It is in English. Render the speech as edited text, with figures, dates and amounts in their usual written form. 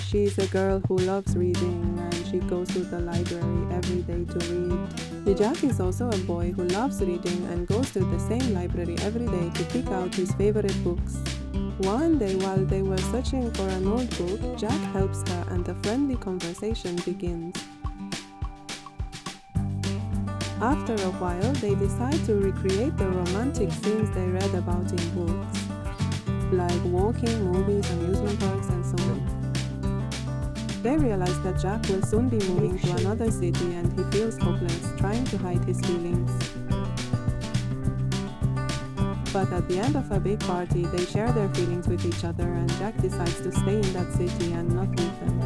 She's a girl who loves reading and she goes to the library every day to read. Jack is also a boy who loves reading and goes to the same library every day to pick out his favorite books. One day while they were searching for an old book, Jack helps her and a friendly conversation begins. After a while, they decide to recreate the romantic scenes they read about in books, like walking, movies, amusement parks, and so on. They realize that Jack will soon be moving to another city and he feels hopeless, trying to hide his feelings. But at the end of a big party, they share their feelings with each other and Jack decides to stay in that city and not leave them.